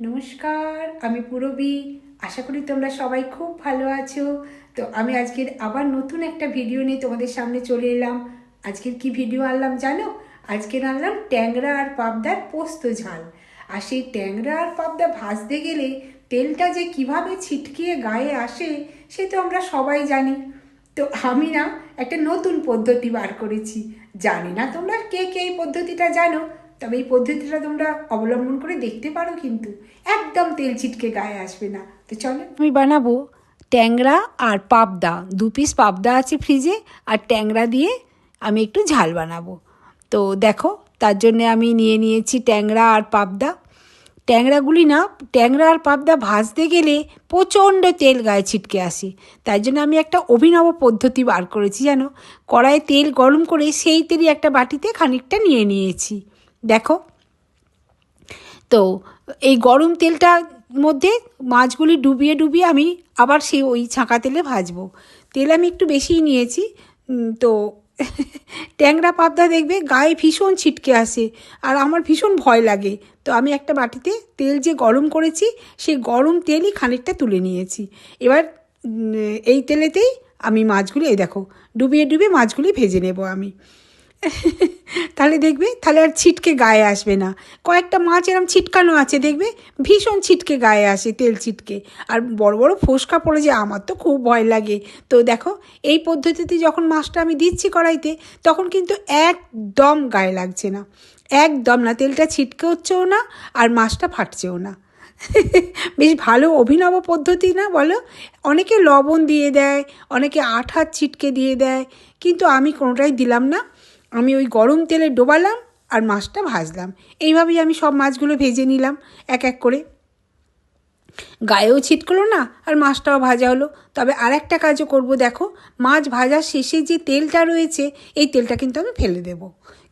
নমস্কার, আমি পূরবী। আশা করি তোমরা সবাই খুব ভালো আছো। তো আমি আজকের আবার নতুন একটা ভিডিও নিয়ে তোমাদের সামনে চলে এলাম। আজকের কি ভিডিও আনলাম জানো? আজকের আনলাম ট্যাংরা আর পাবদার পোস্ত ঝাল। আর সেই ট্যাংরা আর পাবদা ভাজতে গেলে তেলটা যে কিভাবে ছিটকিয়ে গায়ে আসে সে তো আমরা সবাই জানি। তো আমি না একটা নতুন পদ্ধতি বার করেছি। জানি না তোমরা কে কে এই পদ্ধতিটা জানো, তবে এই পদ্ধতিটা তোমরা অবলম্বন করে দেখতে পারো, কিন্তু একদম তেল ছিটকে গায়ে আসবে না। তো চলো আমি বানাবো ট্যাংরা আর পাবদা। 2 পিস পাবদা আছে ফ্রিজে, আর ট্যাংরা দিয়ে আমি একটু ঝাল বানাবো। তো দেখো, তার জন্যে আমি নিয়ে নিয়েছি ট্যাংরা আর পাবদা। ট্যাংরাগুলি না, ট্যাংরা আর পাবদা ভাজতে গেলে প্রচণ্ড তেল গায়ে ছিটকে আসে। তাই জন্য আমি একটা অভিনব পদ্ধতি বার করেছি জানো। কড়াইয়ে তেল গরম করে সেই তেলই একটা বাটিতে খানিকটা নিয়ে নিয়েছি। দেখো, তো এই গরম তেলটার মধ্যে মাছগুলি ডুবিয়ে ডুবিয়ে আমি আবার সেই ওই ছাঁকা তেলে ভাজবো। তেল আমি একটু বেশিই নিয়েছি। তো ট্যাংরা পাবদা দেখবে গায়ে ভীষণ ছিটকে আসে, আর আমার ভীষণ ভয় লাগে। তো আমি একটা বাটিতে তেল যে গরম করেছি সেই গরম তেলই খানিকটা তুলে নিয়েছি। এবার এই তেলেতেই আমি মাছগুলি, এই দেখো, ডুবিয়ে ডুবিয়ে মাছগুলি ভেজে নেব আমি। তাহলে দেখবে, তাহলে আর ছিটকে গায়ে আসবে না। কয়েকটা মাছ এরম ছিটকানো আছে দেখবে, ভীষণ ছিটকে গায়ে আসে, তেল ছিটকে, আর বড় বড় ফোসকা পড়ে যায়। আমার তো খুব ভয় লাগে। তো দেখো, এই পদ্ধতিতে যখন মাছটা আমি দিচ্ছি কড়াইতে, তখন কিন্তু একদম গায়ে লাগছে না, একদম না, তেলটা ছিটকে হচ্ছেও না, আর মাছটা ফাটছেও না। বেশ ভালো অভিনব পদ্ধতি না বলো? অনেকে লবণ দিয়ে দেয়, অনেকে আঠা ছিটকে দিয়ে দেয়, কিন্তু আমি কোনোটাই দিলাম না। আমি ওই গরম তেলে ডোবালাম আর মাছটা ভাজলাম। এইভাবেই আমি সব মাছগুলো ভেজে নিলাম এক এক করে। গায়েও ছিটকলো না, আর মাছটাও ভাজা হলো। তবে আর একটা কাজও করব, দেখো, মাছ ভাজার শেষে যে তেলটা রয়েছে এই তেলটা কিন্তু আমি ফেলে দেব।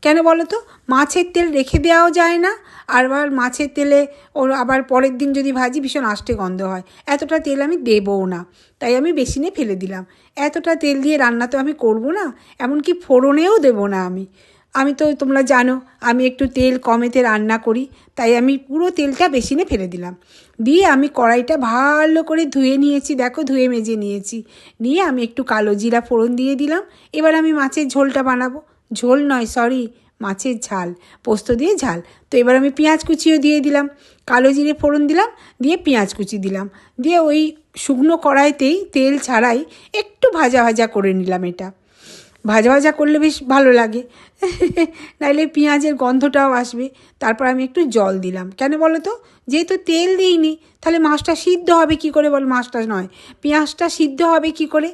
কেন বলো তো? মাছের তেল রেখে দেওয়াও যায় না, আর আবার মাছের তেলে ওর আবার পরের দিন যদি ভাজি ভীষণ আষ্টে গন্ধ হয়। এতটা তেল আমি দেবও না, তাই আমি বেসিনে ফেলে দিলাম। এতটা তেল দিয়ে রান্না তো আমি করব না, এমনকি ফোড়নেও দেবো না আমি। আমি তো, তোমরা জানো, আমি একটু তেল কমেতে রান্না করি, তাই আমি পুরো তেলটা বেসিনে ফেলে দিলাম। দিয়ে আমি কড়াইটা ভালো করে ধুয়ে নিয়েছি, দেখো, ধুয়ে মেজে নিয়েছি। নিয়ে আমি একটু কালো জিরা ফোড়ন দিয়ে দিলাম। এবার আমি মাছের ঝোলটা বানাবো। ঝোল নয়, সরি, মাছের ঝাল, পোস্ত দিয়ে ঝাল। তো এবার আমি পেঁয়াজ কুচিও দিয়ে দিলাম, কালো জিরে ফোড়ন দিলাম, দিয়ে পেঁয়াজ কুচি দিলাম, দিয়ে ওই শুকনো কড়াইতেই তেল ছাড়াই একটু ভাজা ভাজা করে নিলাম। এটা ভাজা ভাজা করলে বেশ ভালো লাগে, নাইলে পেঁয়াজের গন্ধটাও আসবে। তারপর আমি একটু জল দিলাম। কেন বলো তো? যেহেতু তেল দিইনি, তাহলে মাছটা সিদ্ধ হবে কি করে বল? মাছটা নয়, পেঁয়াজটা সিদ্ধ হবে কি করে?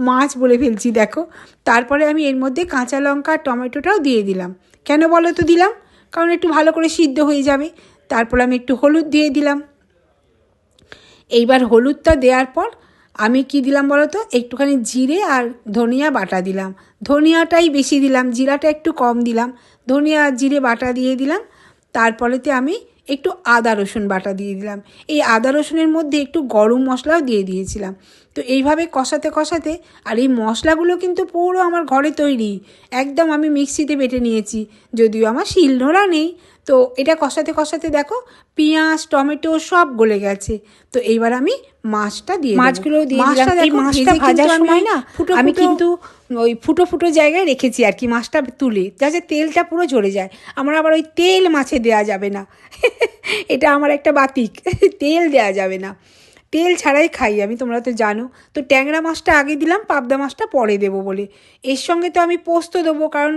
মাছ বলে ফেলছি, দেখো। তারপরে আমি এর মধ্যে কাঁচা লঙ্কা টমেটোটাও দিয়ে দিলাম। কেন বলো তো দিলাম? কারণ একটু ভালো করে সিদ্ধ হয়ে যাবে। তারপর আমি একটু হলুদ দিয়ে দিলাম। এইবার হলুদটা দেওয়ার পর আমি কি দিলাম বলো তো? একটুখানি জিরে আর ধনিয়া বাটা দিলাম। ধনিয়াটাই বেশি দিলাম, জিরাটা একটু কম দিলাম। ধনিয়া আর জিরে বাটা দিয়ে দিলাম। তারপরেতে আমি একটু আদা রসুন বাটা দিয়ে দিলাম। এই আদা রসুনের মধ্যে একটু গরম মশলাও দিয়ে দিয়েছিলাম। তো এইভাবে কষাতে কষাতে, আর এই মশলাগুলো কিন্তু পুরো আমার ঘরে তৈরি, একদম আমি মিক্সিতে বেটে নিয়েছি, যদিও আমার শিলনোড়া নেই। তো এটা কষাতে কষাতে দেখো, পেঁয়াজ টমেটো সব গলে গেছে। তো এইবার আমি মাছটা দিয়ে দেবো। মাছগুলো দিয়ে দিলাম। মাছটা এই দেখো, মাছটা ভেজে কিন্তু ভাজার আমি সময় না ফুটো আমি ফুটো, কিন্তু ওই ফুটো ফুটো জায়গায় রেখেছি আর কি, মাছটা তুলে, যাতে তেলটা পুরো ঝরে যায়। আমার আবার ওই তেল মাছে দেওয়া যাবে না। এটা আমার একটা বাতিক, তেল দেওয়া যাবে না। তেল ছাড়াই খাই আমি, তোমরা তো জানো। তো ট্যাংরা মাছটা আগে দিলাম, পাবদা মাছটা পরে দেবো বলে। এর সঙ্গে তো আমি পোস্ত দেবো, কারণ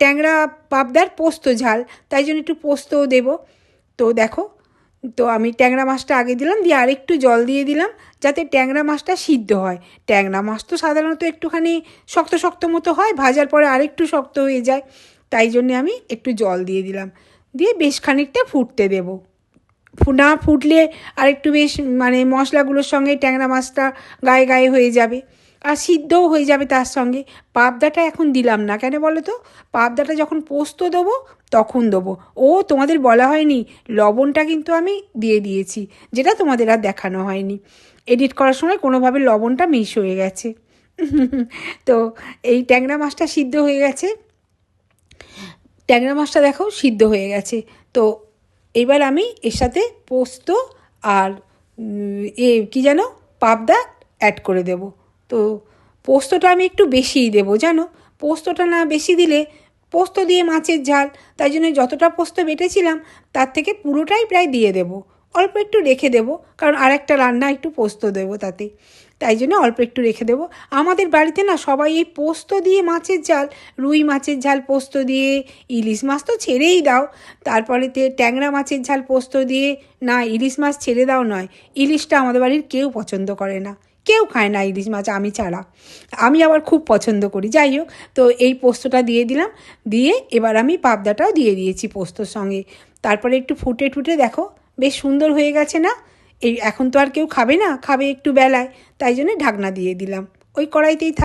ট্যাংরা পাবদার পোস্ত ঝাল, তাই জন্য একটু পোস্তও দেবো। তো দেখো, তো আমি ট্যাংরা মাছটা আগে দিলাম, দিয়ে আরেকটু জল দিয়ে দিলাম, যাতে ট্যাংরা মাছটা সিদ্ধ হয়। ট্যাংরা মাছ তো সাধারণত একটুখানি শক্ত শক্ত মতো হয়, ভাজার পরে আরেকটু শক্ত হয়ে যায়, তাই জন্যে আমি একটু জল দিয়ে দিলাম। দিয়ে বেশ খানিকটা ফুটতে দেবো। না ফুটলে আর একটু বেশ, মানে মশলাগুলোর সঙ্গে ট্যাংরা মাছটা গায়ে গায়ে হয়ে যাবে, আর সিদ্ধও হয়ে যাবে তার সঙ্গে। পাবদাটা এখন দিলাম না, কেন বলো তো? পাবদাটা যখন পোস্ত দেবো তখন দেবো। ও, তোমাদের বলা হয়নি, লবণটা কিন্তু আমি দিয়ে দিয়েছি, যেটা তোমাদের আর দেখানো হয়নি। এডিট করার সময় কোনোভাবে লবণটা মিস হয়ে গেছে। তো এই ট্যাংরা মাছটা সিদ্ধ হয়ে গেছে। ট্যাংরা মাছটা দেখো সিদ্ধ হয়ে গেছে। তো এবার আমি এর সাথে পোস্ত আর কি যেন পাবদা অ্যাড করে দেব। তো পোস্তটা আমি একটু বেশিই দেবো জানো, পোস্তটা না বেশি দিলে, পোস্ত দিয়ে মাছের ঝাল, তাই জন্য যতটা পোস্ত বেটেছিলাম তার থেকে পুরোটাই প্রায় দিয়ে দেব, অল্প একটু রেখে দেব, কারণ আরেকটা রান্না একটু পোস্ত দেবো তাতে, তাই জন্য অল্প একটু রেখে দেবো। আমাদের বাড়িতে না সবাই এই পোস্ত দিয়ে মাছের ঝাল, রুই মাছের ঝাল পোস্ত দিয়ে, ইলিশ মাছ তো ছেড়েই দাও, তারপরেতে ট্যাংরা মাছের ঝাল পোস্ত দিয়ে, না ইলিশ মাছ ছেড়ে দাও নয়, ইলিশটা আমাদের বাড়ির কেউ পছন্দ করে না, কেউ খায় না ইলিশ মাছ আমি ছাড়া, আমি আবার খুব পছন্দ করি। যাই হোক, তো এই পোস্তটা দিয়ে দিলাম, দিয়ে এবার আমি পাবদাটাও দিয়ে দিয়েছি পোস্তর সঙ্গে। তারপরে একটু ফুটে টুটে দেখো বেশ সুন্দর হয়ে গেছে না। এই এখন তো আর কেউ খাবে না, খাবে একটু বেলায়, তাই জন্য ঢাকনা দিয়ে দিলাম, ওই কড়াইতেই